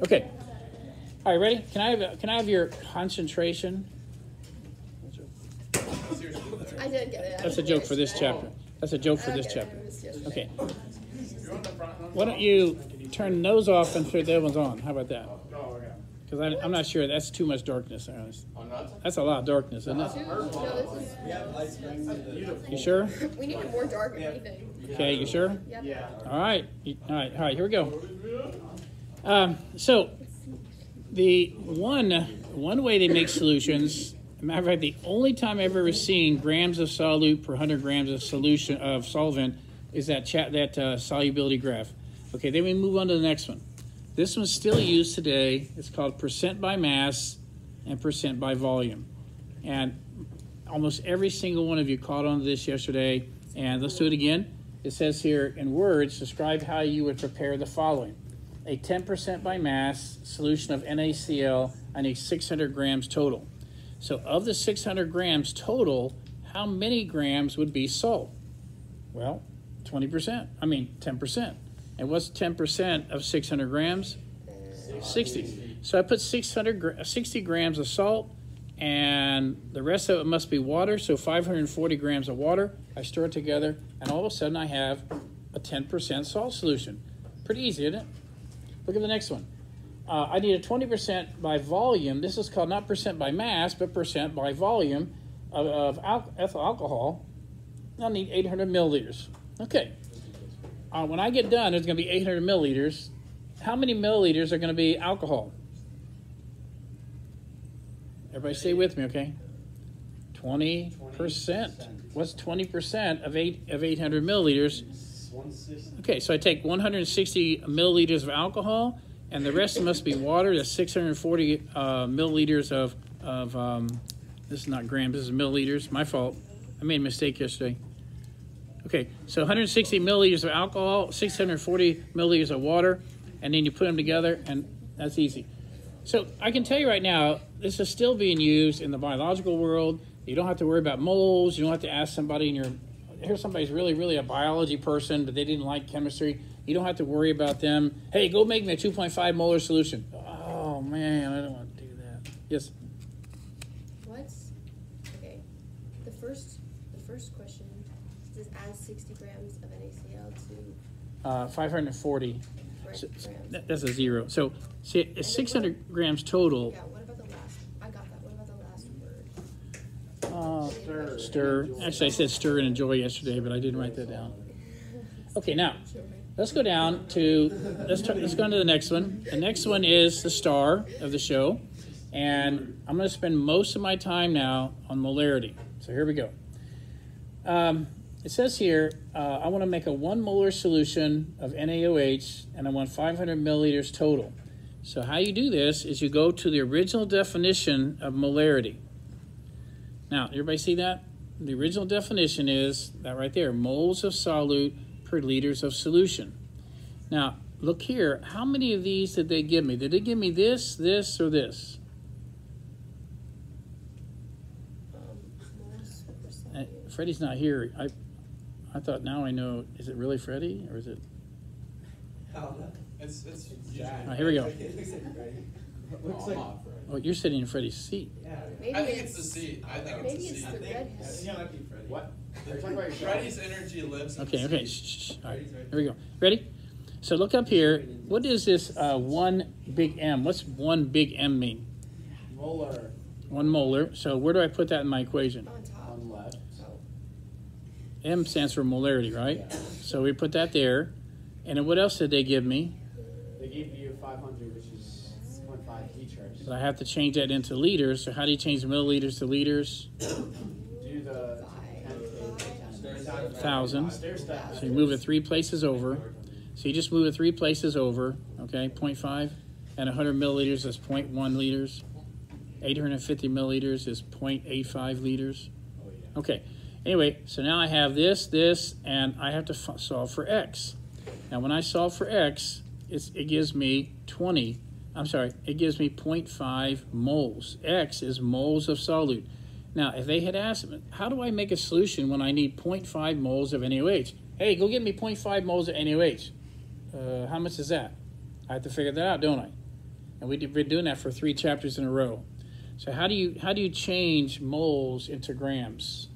Okay. All right, ready? Can I have your concentration? I didn't get it. That's a joke for this chapter. That's a joke for this chapter. Okay. Why don't you turn those off and put the other ones on? How about that? Because I'm not sure. That's too much darkness. That's a lot of darkness, isn't it? You sure? We need it more dark, if anything. Okay, you sure? Yep. All right. All right, here we go. So the one way they make solutions, matter of fact, the only time I've ever seen grams of solute per 100 grams of solution of solvent is that solubility graph. Okay, then we move on to the next one. This one's still used today. It's called percent by mass and percent by volume. And almost every single one of you caught on to this yesterday. And let's do it again. It says here in words, describe how you would prepare the following. A 10% by mass solution of NaCl, I need 600 grams total. So of the 600 grams total, how many grams would be salt? Well, 10%. And what's 10% of 600 grams? 60. So I put 60 grams of salt, and the rest of it must be water, so 540 grams of water. I stir it together, and all of a sudden I have a 10% salt solution. Pretty easy, isn't it? Look at the next one. I need a 20% by volume. This is called not percent by mass, but percent by volume of ethyl alcohol. I'll need 800 milliliters. Okay. When I get done, there's going to be 800 milliliters. How many milliliters are going to be alcohol? Everybody stay with me, okay? 20%. What's 20% of 800 milliliters? Okay, so I take 160 milliliters of alcohol, and the rest must be water. That's 640 milliliters of this is not grams, this is milliliters. My fault. I made a mistake yesterday. Okay, so 160 milliliters of alcohol, 640 milliliters of water, and then you put them together, and that's easy. So I can tell you right now, this is still being used in the biological world. You don't have to worry about moles. You don't have to ask somebody in your, here's somebody's really a biology person, but they didn't like chemistry. You don't have to worry about them. Hey, go make me a 2.5 molar solution. Oh man, I don't want to do that. Yes? Okay, the first question is add 60 grams of NaCl to 540. So, grams. that's a zero. So see, it's 600 grams total. Yeah, what about the last? I got that. What about the last word? Stir. Actually, I said stir and enjoy yesterday, but I didn't write that down. Okay, now let's go down to let's go on to the next one. The next one is the star of the show, and I'm going to spend most of my time now on molarity. So here we go. It says here, I want to make a 1 molar solution of NaOH, and I want 500 milliliters total. So how you do this is you go to the original definition of molarity. Now, everybody see that? The original definition is that right there, moles of solute per liters of solution. Now, look here. How many of these did they give me? Did they give me this, this, or this? Freddie's not here. I thought now I know. Is it really Freddie or is it? It's Here we go. Looks like Oh, you're sitting in Freddie's seat. Maybe I think it's the seat. I think maybe it's it's the the seat. redhead. What? Freddie's energy lives in Okay, the okay. seat. Shh. All right, here we go. Ready? So look up here. What is this 1 big M? What's 1 big M mean? Molar. 1 molar. So where do I put that in my equation? On top. On left. M stands for molarity, right? So we put that there. And then what else did they give me? They gave you 500, which is 0.5 liters. So I have to change that into liters. So how do you change milliliters to liters? Do the 1,000. stair step. So you move it 3 places over. So you just move it 3 places over, okay, 0.5. And 100 milliliters is 0.1 liters. 850 milliliters is 0.85 liters. Okay, anyway, so now I have this, and I have to solve for x. Now when I solve for x, it gives me 0.5 moles. X is moles of solute. Now, if they had asked me, how do I make a solution when I need 0.5 moles of NaOH? Hey, go get me 0.5 moles of NaOH. How much is that? I have to figure that out, don't I? and we've been doing that for 3 chapters in a row. So how do you change moles into grams?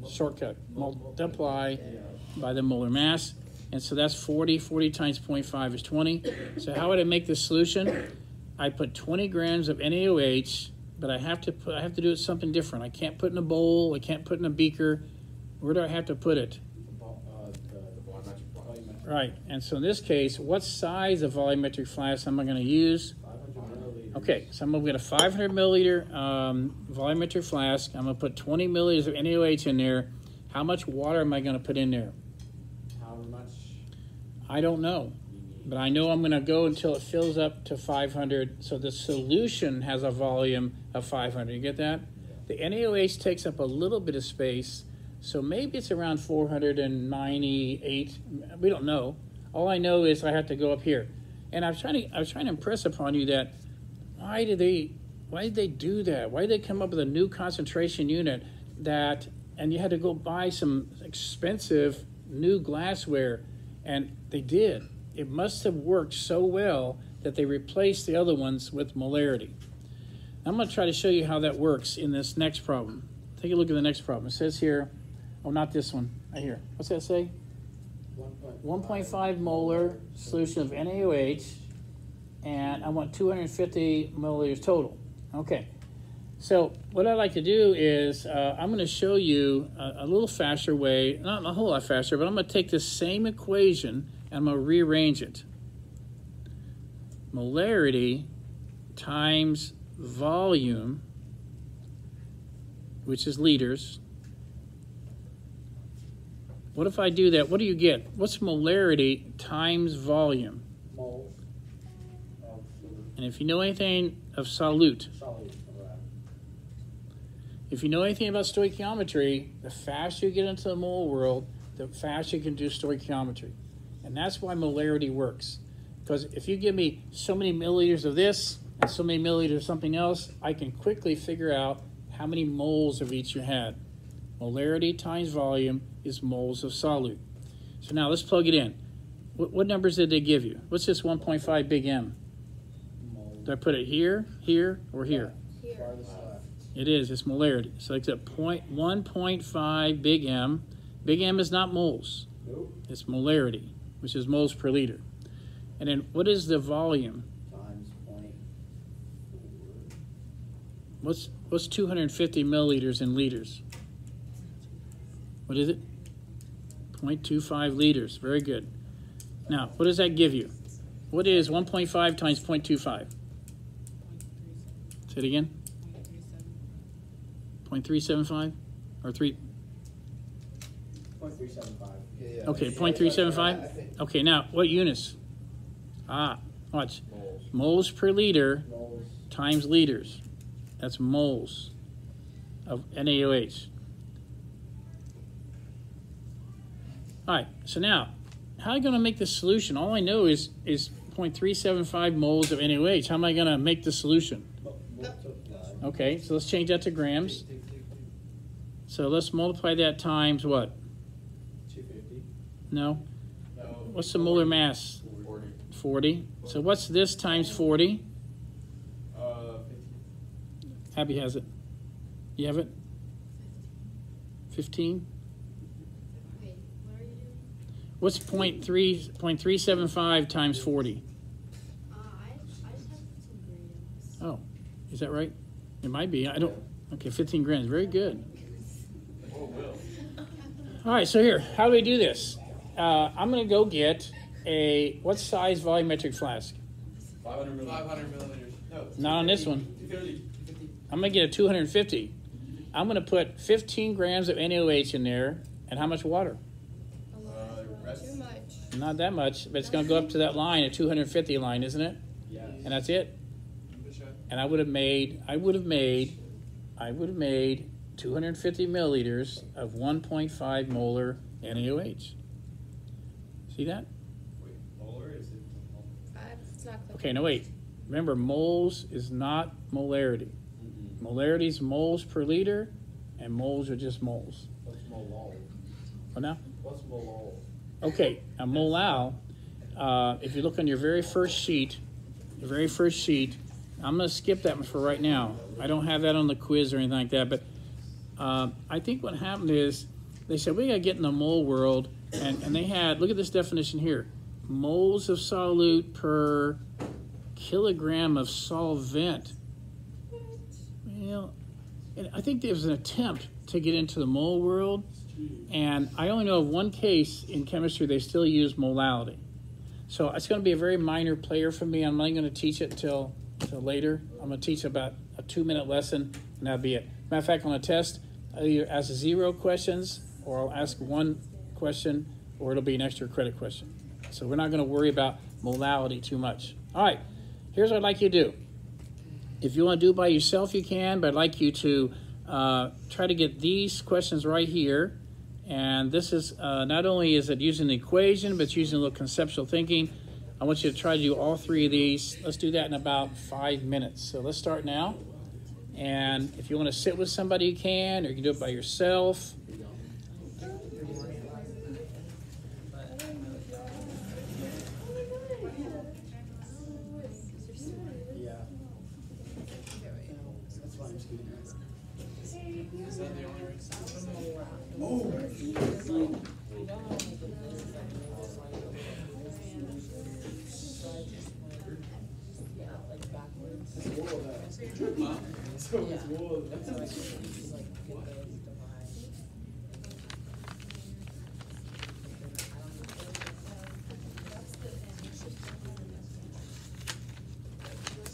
Shortcut, multiply by the molar mass, and so that's 40. 40 times 0.5 is 20. So how would I make this solution? I put 20 grams of NaOH, but I have to do it something different. I can't put in a bowl. I can't put in a beaker. Where do I have to put it? Right, and so in this case, what size of volumetric flask am I going to use? 500 milliliters. Okay, so I'm going to get a 500 milliliter volumetric flask. I'm going to put 20 milliliters of NaOH in there. How much water am I going to put in there? How much? I don't know, but I know I'm going to go until it fills up to 500. So the solution has a volume of 500. You get that? The NaOH takes up a little bit of space, so maybe it's around 498. We don't know. All I know is I have to go up here, and I was trying to impress upon you that why did they do that? Why did they come up with a new concentration unit and you had to go buy some expensive new glassware, and they did. It must have worked so well that they replaced the other ones with molarity. I'm going to try to show you how that works in this next problem. Take a look at the next problem. It says here, oh, not this one, right here. What's that say? 1.5 molar solution of NaOH, and I want 250 milliliters total. Okay, so what I'd like to do is I'm going to show you a little faster way, not a whole lot faster, but I'm going to take this same equation and I'm going to rearrange it. Molarity times volume, which is liters. What if I do that? What do you get? What's molarity times volume? Moles of And if you know anything of solute, solid. if you know anything about stoichiometry, the faster you get into the mole world, the faster you can do stoichiometry. And that's why molarity works. Because if you give me so many milliliters of this and so many milliliters of something else, I can quickly figure out how many moles of each you had. Molarity times volume is moles of solute. So now let's plug it in. What numbers did they give you? What's this 1.5 big M? Do I put it here, here, or here? Here. Farthest left. It is. It's molarity. So it's at 1.5 big M. Big M is not moles. Nope. It's molarity, which is moles per liter. And then what is the volume? Times 0.4. What's 250 milliliters in liters? What is it? 0.25 liters. Very good. Now, what does that give you? What is 1.5 times 0.25? Say it again. 0.375? Or 3? 0.375. Okay, 0.375? Okay, now, what units? Watch. Moles per liter Moles. times liters. That's moles of NaOH. All right, so now, how am I going to make the solution? All I know is 0.375 moles of NaOH. How am I going to make the solution? Multiply. Okay, so let's change that to grams. So let's multiply that times what? 250. No? No. What's the molar mass? 40. 40. So what's this times 40? 50. Abby has it. You have it? 15? Wait, what are you doing? What's 0.375 times 40? I just have 15 grams. Oh, is that right? It might be. I don't. Okay, 15 grams. Very good. Oh, Will. All right, so here, how do we do this? I'm going to go get what size volumetric flask? 500 milliliters. No. Not on this one. 250. I'm going to get a 250. I'm going to put 15 grams of NaOH in there, and how much water? Rest. Too much. Not that much, but it's going to go up to that line, a 250 line, isn't it? Yes. And that's it. And I would have made 250 milliliters of 1.5 molar NaOH. See that? Wait, molar is it? It's not clicking. Okay, no wait. Remember, moles is not molarity. Molarity is moles per liter, and moles are just moles. What's molal? What now? What's molal? Okay, a molal, if you look on your very first sheet, the very first sheet. I'm going to skip that one for right now. I don't have that on the quiz or anything like that, but I think what happened is they said, we got to get in the mole world, and they had, look at this definition here, moles of solute per kilogram of solvent. Well, and I think there was an attempt to get into the mole world, and I only know of one case in chemistry they still use molality. So it's going to be a very minor player for me. I'm not going to teach it until later. I'm going to teach about a 2-minute lesson, and that'll be it. Matter of fact, on a test, I'll either ask 0 questions, or I'll ask 1 question, or it'll be an extra credit question. So we're not going to worry about molality too much. All right, here's what I'd like you to do. If you want to do it by yourself, you can, but I'd like you to try to get these questions right here. And this is, not only is it using the equation, but it's using a little conceptual thinking. I want you to try to do all 3 of these. Let's do that in about 5 minutes. So let's start now. And if you want to sit with somebody, you can, or you can do it by yourself. Yeah. That's why I'm speaking. Is that the only reason? So it's wool. It's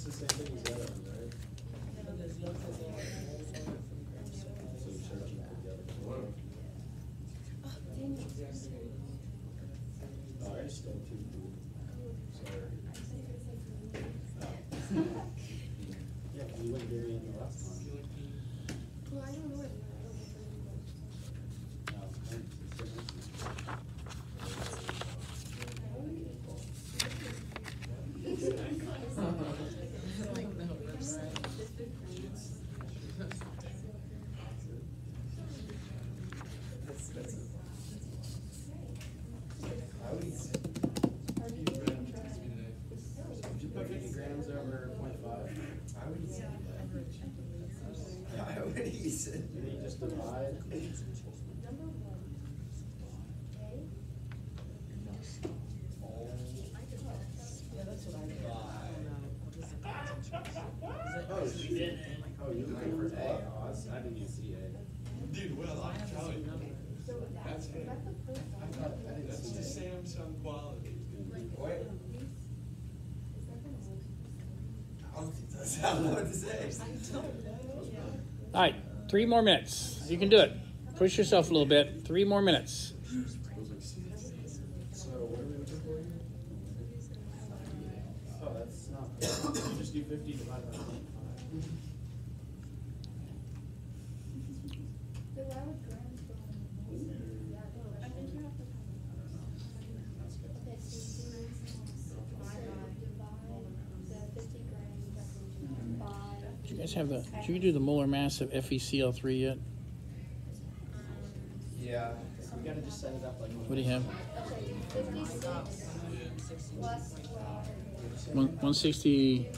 the same thing as the other one, right? So you're searching for the other one. Oh, I still too cool. Sorry. Yeah, you wouldn't give me any last one. Well, I don't know what. Did you put 50 grams over 0.5? I would eat I would eat it. And then you just divide. Oh, she did. Oh, you're looking for A. Oh, I didn't even see A. Dude, well, I'm telling you. That's it. I didn't That's see the A. Samsung quality. Wait. I don't know what to say. All right, 3 more minutes. You can do it. Push yourself a little bit. 3 more minutes. So what are we looking for here? Oh, that's not. Just do 50 divided by 0.5. Then why would grams go on? I think you have to. Okay, so you divide the 50 grams by. Did you guys have the, did you do the molar mass of FeCl3 yet? Yeah. We gotta just set it up like. What do you have? Okay, 56 plus 12. 160.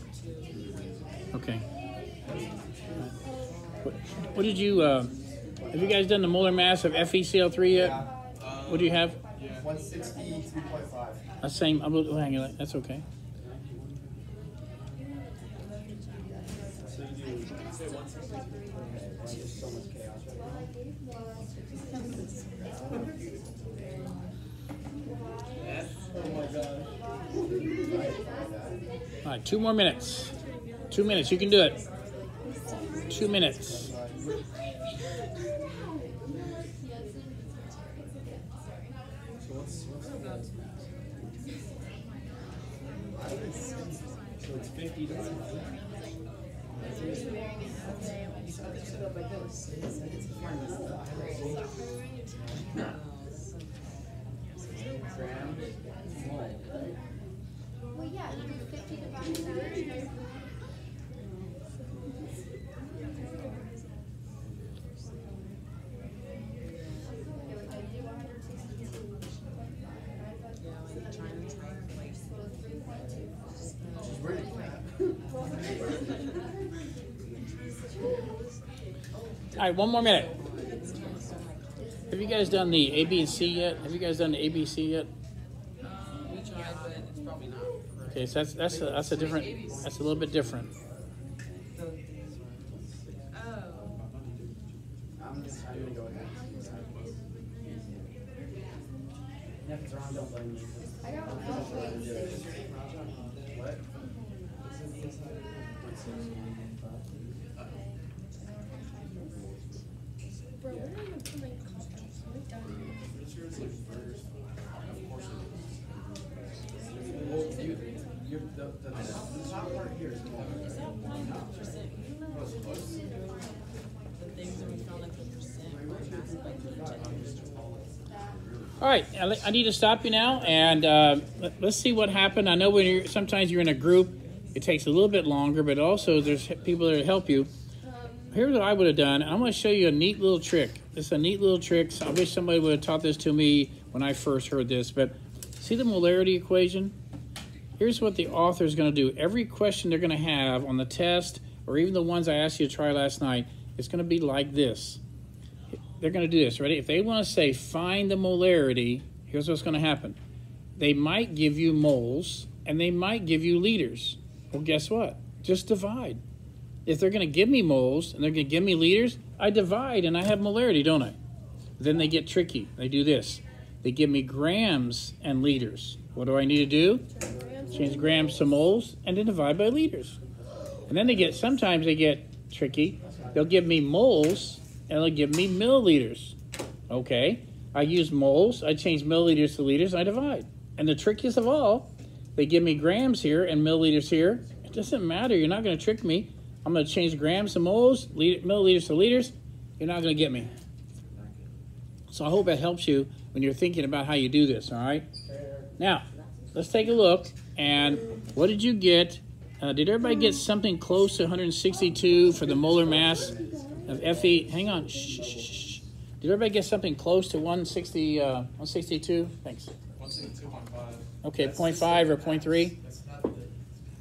Okay. What did you, have you guys done the molar mass of FeCl3 yet? What do you have? 162.5. The same, hang on, that's okay. So you do. There's just so much chaos right now. Oh my god. All right, 2 more minutes. 2 minutes, you can do it. 2 minutes. So what's the mass? So it's 50 divided by. Gram, mole, right? Well, yeah, you do 50 divided by. She's ready. All right, one more minute. Have you guys done the A, B, and C yet? Have you guys done the A, B, C yet? We tried, but it's probably not. Okay, so that's a different. That's a little bit different. Oh. I'm gonna go ahead. And if it's wrong, don't blame me. I got 1.6. What? Bro, where are you putting my contacts? Right down here. Well, the top part here is more. The things that we found like the percent were massive, like the All right, I need to stop you now, and let's see what happened. I know when sometimes you're in a group, it takes a little bit longer, but also there's people there to help you. Here's what I would have done. I'm going to show you a neat little trick. This is a neat little trick. So I wish somebody would have taught this to me when I first heard this. But see the molarity equation? Here's what the author is going to do. Every question they're going to have on the test, or even the ones I asked you to try last night, it's going to be like this. They're going to do this. Ready? If they want to say find the molarity, here's what's going to happen. They might give you moles, and they might give you liters. Well, guess what? Just divide. If they're going to give me moles and they're going to give me liters, I divide and I have molarity, don't I? Then they get tricky. They do this. They give me grams and liters. What do I need to do? Change grams to moles and then divide by liters. And then sometimes they get tricky. They'll give me moles and they'll give me milliliters. Okay, I use moles, I change milliliters to liters, and I divide. And the trickiest of all, they give me grams here and milliliters here. It doesn't matter. You're not going to trick me. I'm going to change grams to moles, milliliters to liters. You're not going to get me. So I hope that helps you when you're thinking about how you do this, all right? Now, let's take a look. And what did you get? Did everybody get something close to 162 for the molar mass of Fe? Hang on. Shh, shh, shh. Did everybody get something close to 162? Thanks. 162.5. Okay, 0.5 or 0.3?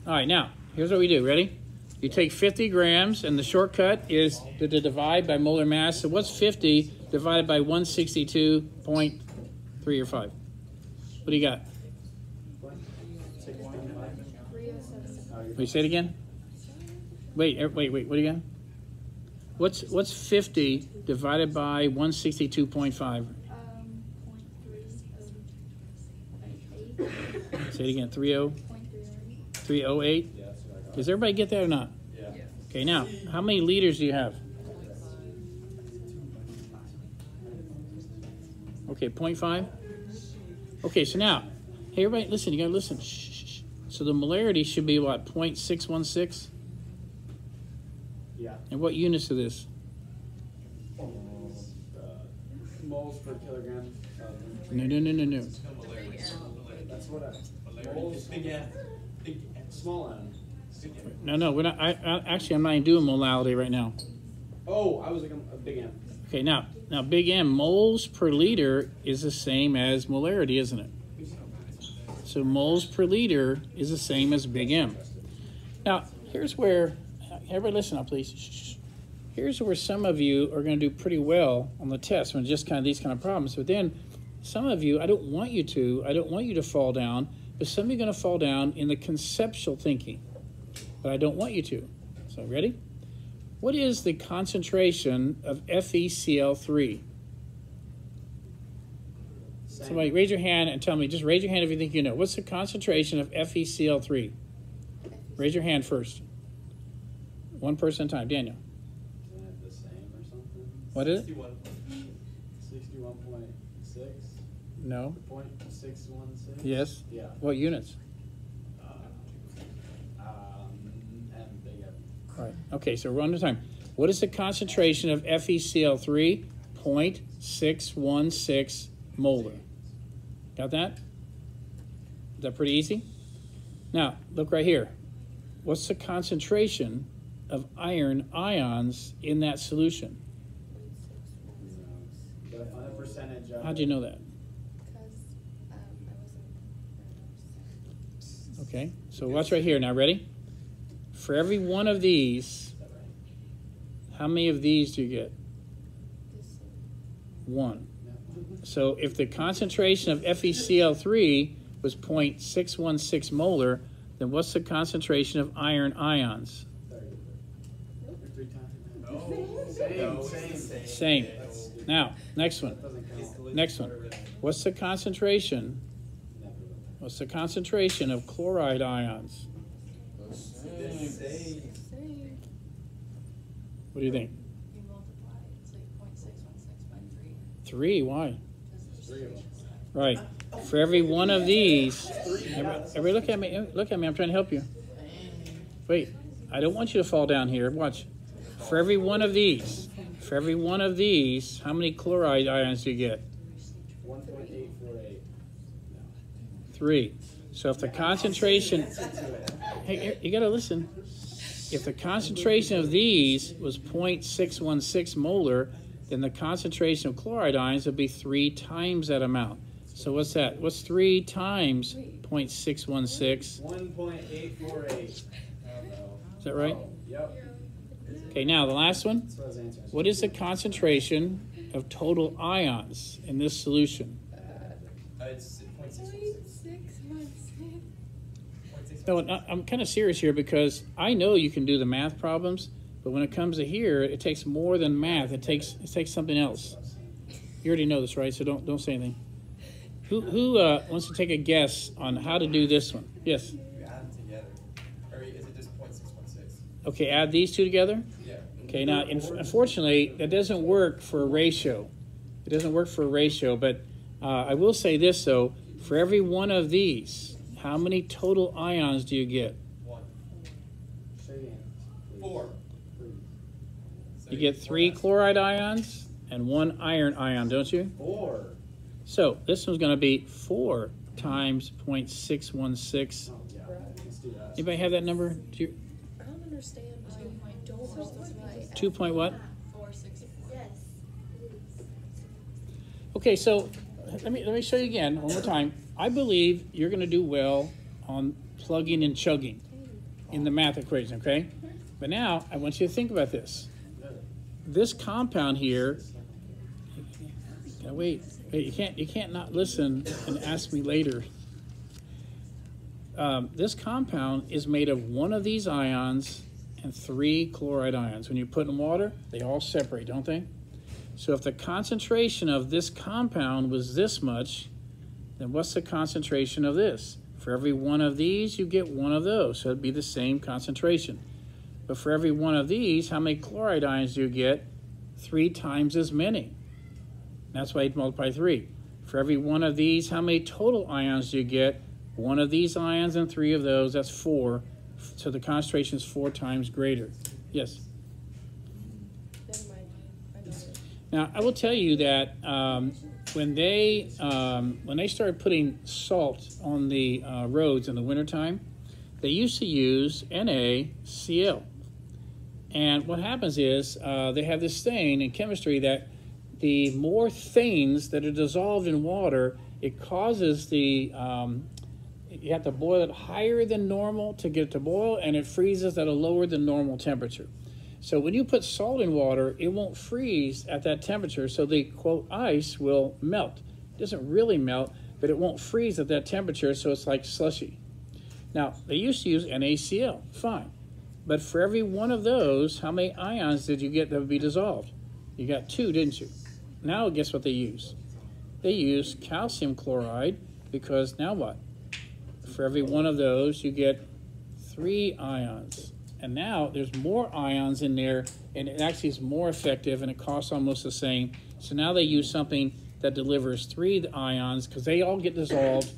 All right, now, here's what we do. Ready? You take 50 grams, and the shortcut is to divide by molar mass. So what's 50 divided by 162.3 or 5? What do you got? Wait, say it again. Wait. What do you got? What's 50 divided by 162.5? 0.308. Say it again. 308. Does everybody get that or not? Yeah. Okay, now, how many liters do you have? Okay, 0.5? Okay, so now, hey, everybody, listen, you gotta listen. Shh, shh, shh. So the molarity should be what, 0.616? Yeah. And what units of this? Moles per kilogram. No. That's what moles. Big N. Big N. Small n. No, we're not. I'm not even doing molality right now. Oh, I was like a big M. Okay, now, big M, moles per liter is the same as molarity, isn't it? So moles per liter is the same as big M. Now, here's where, everybody listen up, please. Shh. Here's where some of you are going to do pretty well on the test when just kind of these kind of problems. But then some of you, I don't want you to fall down, but some of you are going to fall down in the conceptual thinking. But I don't want you to. So ready? What is the concentration of FeCl3? Somebody raise your hand and tell me. Just raise your hand if you think you know. What's the concentration of FeCl3? Raise your hand first. One person at a time. Daniel. Isn't it the same or something? What is it? 61.6? No. 0.616? Yes. Yeah. What units? And big M. All right. Okay, so one at a time. What is the concentration of FeCl3? 0.616 molar. Got that? Is that pretty easy? Now, look right here. What's the concentration of iron ions in that solution? But on a percentage of. How'd you know that? Because I wasn't. Okay, so watch right here. Now, ready? For every one of these, how many of these do you get? 1. So if the concentration of FeCl3 was 0.616 molar, then what's the concentration of iron ions? Same. Now, next one. Next one. What's the concentration? What's the concentration of chloride ions? Same. What do you think? You multiply, it's like 0.616 by 3. 3, why? Because there's 3. Right. For every one of these, everybody look at me, I'm trying to help you. Wait, I don't want you to fall down here, watch. For every one of these, how many chloride ions do you get? 1.848. 3. So if the concentration, hey, you gotta listen. If the concentration of these was 0.616 molar, then the concentration of chloride ions would be 3 times that amount. So what's that? What's 3 times 0.616? 1.848. Is that right? Yep. Okay, now the last one. That's what I was answering. What is the concentration of total ions in this solution? It's 0.616. No, I'm kind of serious here because I know you can do the math problems, but when it comes to here, it takes more than math. It takes something else. You already know this, right? So don't say anything. Who wants to take a guess on how to do this one? Yes. You add them together. Or is it just 0.616? Okay, add these two together. Yeah. Okay, now unfortunately, that doesn't work for a ratio. It doesn't work for a ratio, but I will say this though: for every one of these, how many total ions do you get? 1. Say it again, please. 4. Please. So You get 3 chloride ions and 1 iron ion, don't you? 4. So this one's going to be 4 times 0.616. Oh, yeah. Let's do that. Anybody have that number? Do you, I don't understand why you don't multiply. 2 point what? 464. Yes. Okay, so let me show you again one more time. I believe you're going to do well on plugging and chugging in the math equation, okay? But now I want you to think about this. This compound here. Now wait, you can't not listen and ask me later. This compound is made of one of these ions and 3 chloride ions. When you put in water, they all separate, don't they? So if the concentration of this compound was this much, then what's the concentration of this? For every one of these, you get one of those. So it'd be the same concentration. But for every one of these, how many chloride ions do you get? 3 times as many. That's why you multiply 3. For every one of these, how many total ions do you get? 1 of these ions and 3 of those, that's 4. So the concentration is 4 times greater. Yes? Never mind. I got it. Now, I will tell you that when they started putting salt on the roads in the wintertime, they used to use NaCl. And what happens is they have this thing in chemistry that the more things that are dissolved in water, it causes the, you have to boil it higher than normal to get it to boil, and it freezes at a lower than normal temperature. So when you put salt in water, it won't freeze at that temperature, so the, quote, ice will melt. It doesn't really melt, but it won't freeze at that temperature, so it's like slushy. Now, they used to use NaCl, fine. But for every one of those, how many ions did you get that would be dissolved? You got 2, didn't you? Now guess what they use? They use calcium chloride, because now what? For every one of those, you get 3 ions. And now there's more ions in there, and it actually is more effective, and it costs almost the same. So now they use something that delivers 3 ions, because they all get dissolved,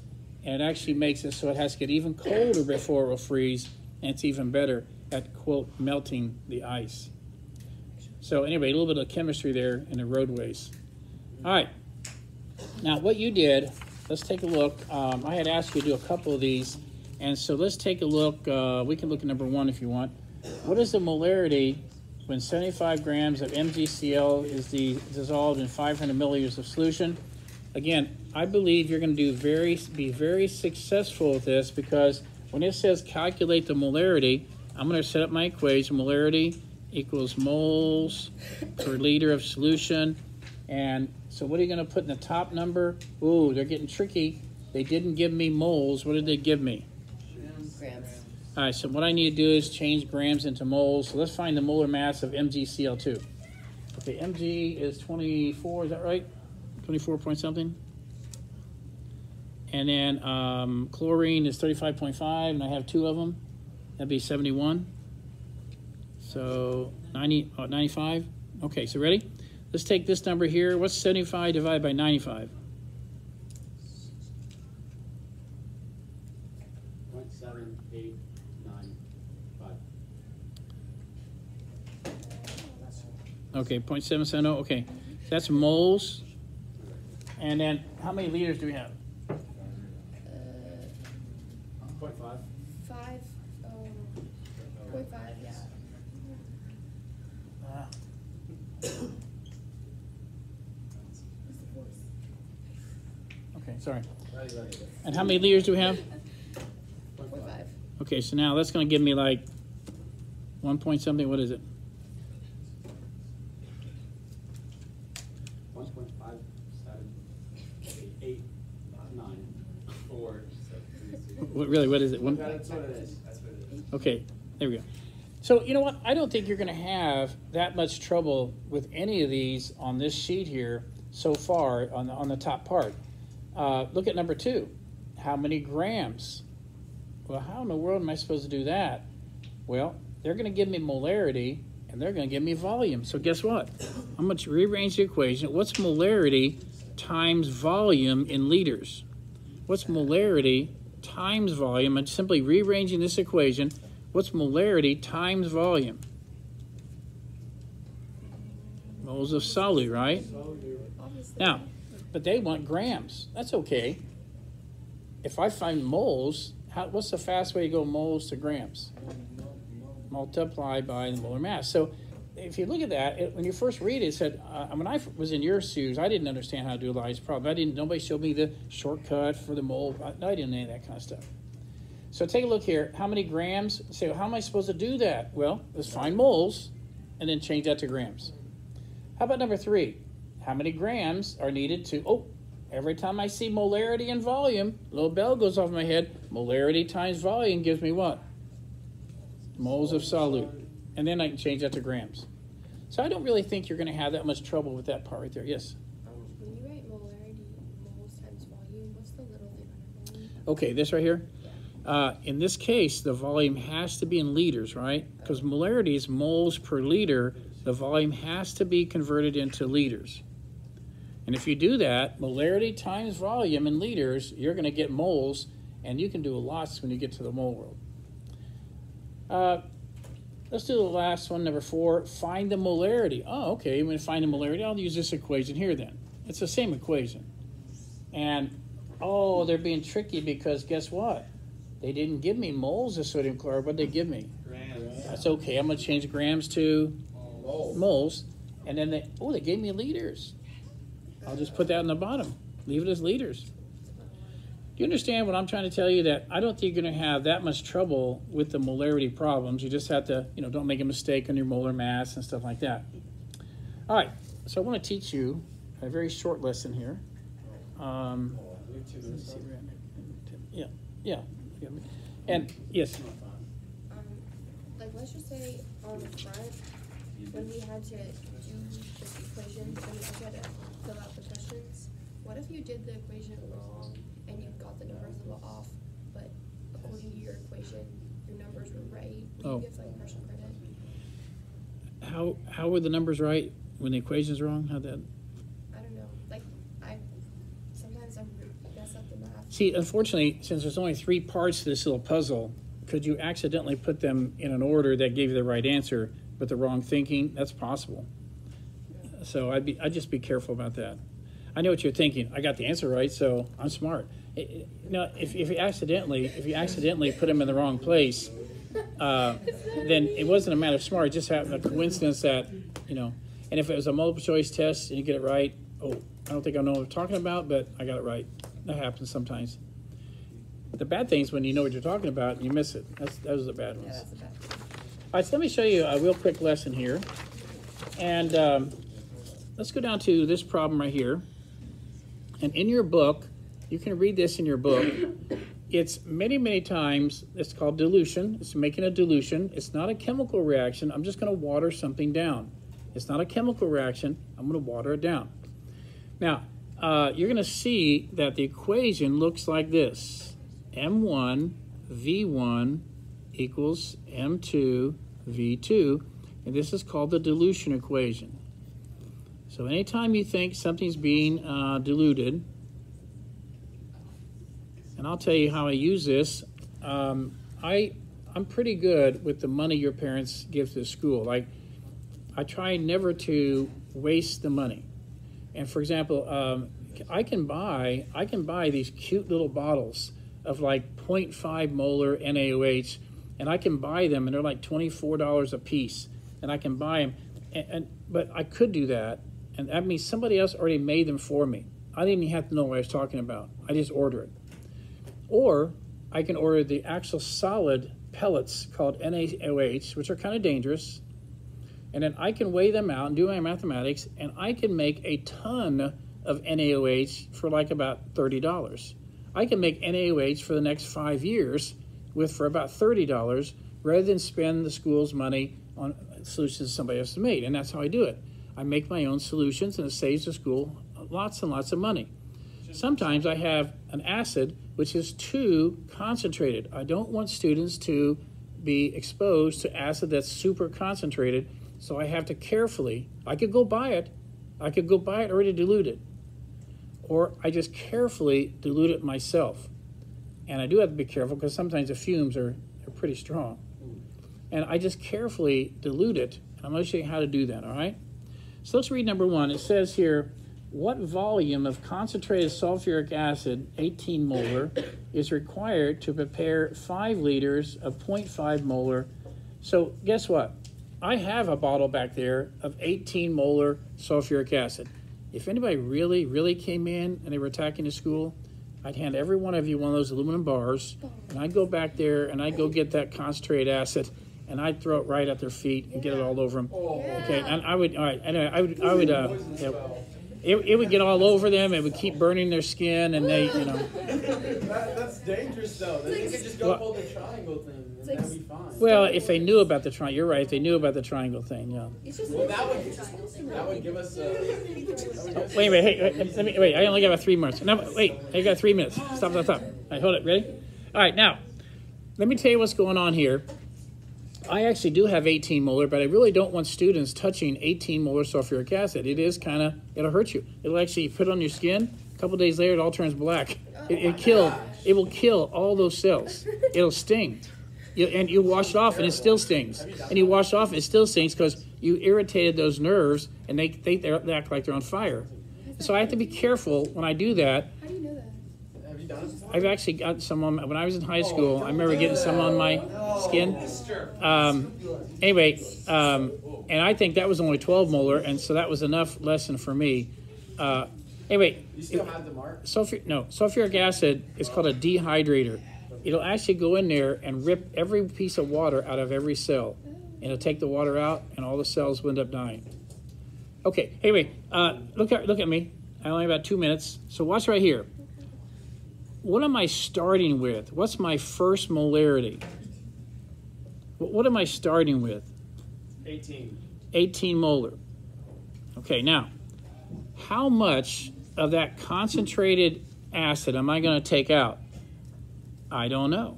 and it actually makes it so it has to get even colder before it will freeze, and it's even better at, quote, melting the ice. So anyway, a little bit of chemistry there in the roadways. All right. Now what you did, let's take a look. I had asked you to do a couple of these. And so let's take a look. We can look at number 1 if you want. What is the molarity when 75 grams of MgCl is dissolved in 500 milliliters of solution? Again, I believe you're going to be very successful with this, because when it says calculate the molarity, I'm going to set up my equation. Molarity equals moles per liter of solution. And so what are you going to put in the top number? Ooh, they're getting tricky. They didn't give me moles. What did they give me? Grams. All right, so what I need to do is change grams into moles. So let's find the molar mass of MgCl2. Okay, Mg is 24, is that right? 24 point something? And then chlorine is 35.5, and I have 2 of them. That'd be 71. So 95. Okay, so ready? Let's take this number here. What's 75 divided by 95? 0.7895. Okay, 0.770. Okay, that's moles. And then how many liters do we have? 0.5. 5, 0.5, yeah. What's the force? Okay, sorry. Right. And how many liters do we have? 0.5. Okay, so now that's going to give me like 1 point something. What is it? 1.57889. Really, what is it? That's what it is. That's what it is. Okay, there we go. So you know what? I don't think you're going to have that much trouble with any of these on this sheet here so far on the top part. Look at number 2. How many grams? Well, how in the world am I supposed to do that? Well, they're going to give me molarity, and they're going to give me volume. So guess what? I'm going to rearrange the equation. What's molarity times volume in liters? What's molarity times volume? I'm simply rearranging this equation. What's molarity times volume? Moles of solute, right? Obviously. Now, but they want grams. That's okay. If I find moles, what's the fast way to go moles to grams? Multiply by the molar mass. So if you look at that, when you first read it, it said, when I was in your shoes, I didn't understand how to do Elijah's problem. Nobody showed me the shortcut for the mole. I didn't know any of that kind of stuff. So take a look here. How many grams? Say, how am I supposed to do that? Well, let's find moles and then change that to grams. How about number 3? How many grams are needed to, every time I see molarity and volume, little bell goes off my head. Molarity times volume gives me what? Moles of solute. And then I can change that to grams. So I don't really think you're going to have that much trouble with that part right there. Yes? When you write molarity, moles times volume, what's the little thing under volume? Okay, this right here. In this case, the volume has to be in liters, right? Because molarity is moles per liter. The volume has to be converted into liters. And if you do that, molarity times volume in liters, you're going to get moles, and you can do lots when you get to the mole world. Let's do the last one, number 4. Find the molarity. Oh, okay, I'm going to find the molarity. I'll use this equation here then. It's the same equation. And, they're being tricky because guess what? They didn't give me moles of sodium chloride. What did they give me? Grams. That's okay. I'm going to change grams to moles. And then they gave me liters. I'll just put that in the bottom. Leave it as liters. Do you understand what I'm trying to tell you? That I don't think you're going to have that much trouble with the molarity problems. You just have to, don't make a mistake on your molar mass and stuff like that. All right. So I want to teach you a very short lesson here. Let me see. Yeah. And yes. Like let's just say on the front, when we had to do this equation, and we had to fill out the questions, what if you did the equation wrong and you got the numbers a little off, but according to your equation, your numbers were right? Would you give like partial credit? How were the numbers right when the equation's wrong? How'd that? I don't know. Like sometimes I mess up the math. See, unfortunately, since there's only 3 parts to this little puzzle, could you accidentally put them in an order that gave you the right answer, but the wrong thinking? That's possible. So I'd just be careful about that. I know what you're thinking. I got the answer right, so I'm smart. If you accidentally put them in the wrong place, then it wasn't a matter of smart. It just happened a coincidence that, And if it was a multiple choice test and you get it right, I don't think I know what I'm talking about, but I got it right. That happens sometimes. The bad thing is when you know what you're talking about and you miss it. Those are the bad ones. Yeah, that's a bad one. All right, so let me show you a real quick lesson here. And let's go down to this problem right here. And in your book, you can read this in your book. It's many, many times, it's called dilution. It's making a dilution. It's not a chemical reaction. I'm just going to water something down. It's not a chemical reaction. I'm going to water it down. Now, you're going to see that the equation looks like this. M1 V1 equals M2 V2. And this is called the dilution equation. So anytime you think something's being diluted, and I'll tell you how I use this. I'm pretty good with the money your parents give to the school. Like, I try never to waste the money. And for example, I can buy these cute little bottles of like 0.5 molar NaOH, and I can buy them, and they're like $24 a piece, and I can buy them. But I could do that, and that means somebody else already made them for me. I didn't even have to know what I was talking about. I just order it. Or I can order the actual solid pellets called NaOH, which are kind of dangerous. And then I can weigh them out and do my mathematics, and I can make a ton of NaOH for like about $30. I can make NaOH for the next 5 years for about $30 rather than spend the school's money on solutions somebody else has made. And that's how I do it. I make my own solutions, and it saves the school lots and lots of money. Sometimes I have an acid which is too concentrated. I don't want students to be exposed to acid that's super concentrated, so I have to carefully, I could go buy it already diluted, or I just carefully dilute it myself. And I do have to be careful because sometimes the fumes are pretty strong. And I just carefully dilute it, and I'm going to show you how to do that, all right? So let's read number 1. It says here, what volume of concentrated sulfuric acid, 18 molar, is required to prepare 5 liters of 0.5 molar? So guess what? I have a bottle back there of 18 molar sulfuric acid. If anybody really, really came in and they were attacking the school, I'd hand every one of you one of those aluminum bars, and I'd go back there and I'd go get that concentrated acid, and I'd throw it right at their feet and get it all over them. Okay, and I would, all right, anyway, I would, it would get all over them. It would keep burning their skin, and they, you know. That's dangerous, though. They could just go hold the triangle thing, and that'd be fine. Well, if they knew about the triangle, you're right. If they knew about the triangle thing, yeah. Well, that would give us a... Wait, hey, wait. I only got about 3 minutes. No, wait, I got 3 minutes. Stop. All right, hold it. Ready? All right, now, let me tell you what's going on here. I actually do have 18 molar, but I really don't want students touching 18 molar sulfuric acid. It is kind of, it'll hurt you. It'll actually put it on your skin. A couple days later, it all turns black. It will kill all those cells. It'll sting. And you wash it off, and it still stings. And you wash it off, and it still stings because you irritated those nerves, and they act like they're on fire. So I have to be careful when I do that. How do you know that? Have you done it before? I've actually got some on, when I was in high school, I remember getting some on my skin. And I think that was only 12 molar, and so that was enough lesson for me. Anyway, You still have the mark? sulfuric acid is called a dehydrator. It'll actually go in there and rip every piece of water out of every cell. And it'll take the water out, and all the cells will end up dying. Okay, anyway, look at me. I only have about 2 minutes. So watch right here. What am I starting with? What's my first molarity? What am I starting with? 18. 18 molar. Okay, now, how much of that concentrated acid am I going to take out? I don't know.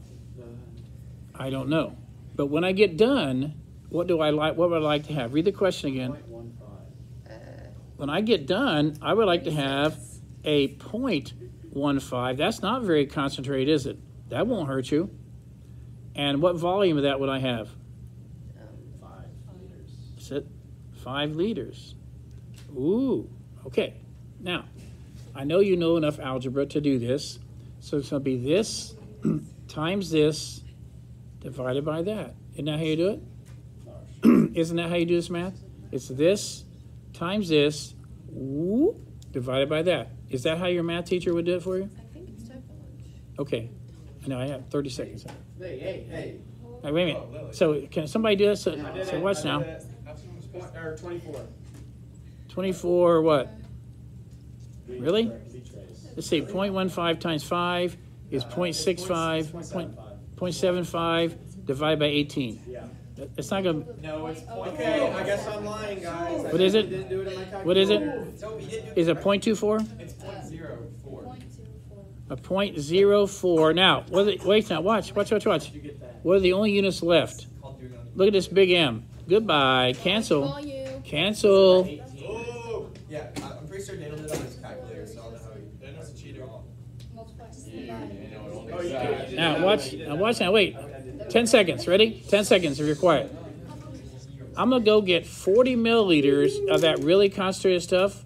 I don't know. But when I get done, what would I like to have? Read the question again. 0.15. When I get done, I would like to have a 0.15. That's not very concentrated, is it? That won't hurt you. And what volume of that would I have? 5 liters. That's it. 5 liters. Ooh, okay. Now, I know you know enough algebra to do this. So it's going to be this times this divided by that. Isn't that how you do it? Isn't that how you do this math? It's this times this divided by that. Is that how your math teacher would do it for you? I think it's time for lunch. Okay. I know I have 30 seconds. Hey. All right, wait a minute. So can somebody do this? So watch now. 24. 24 what? Really? Be trace. Let's see, 0.15 times 5 is 0.65, 0.75 divided by 18. Yeah. It's not going to, No, it's point. Okay, I guess I'm lying, guys. What is it? Didn't do it in my calculator. What is it? No, we didn't do is it 0.24? It's 0.04. A 0.04. Now, wait now, watch. You get that. What are the only units left? Look at this big M. Goodbye. Cancel. Volume. Cancel. Oh! Yeah, I'm pretty sure Daniel did it on his calculator, so I don't know how he. Daniel's a cheater. Oh, yeah. Now, watch now. Wait. 10 seconds. Ready? 10 seconds if you're quiet. I'm going to go get 40 milliliters of that really concentrated stuff,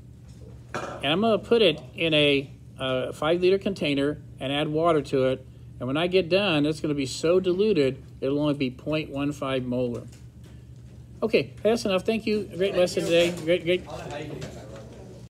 and I'm going to put it in a 5-liter container and add water to it. And when I get done, it's going to be so diluted, it'll only be 0.15 molar. Okay, that's enough. Thank you. Great lesson today. Great. I don't know how you can do that.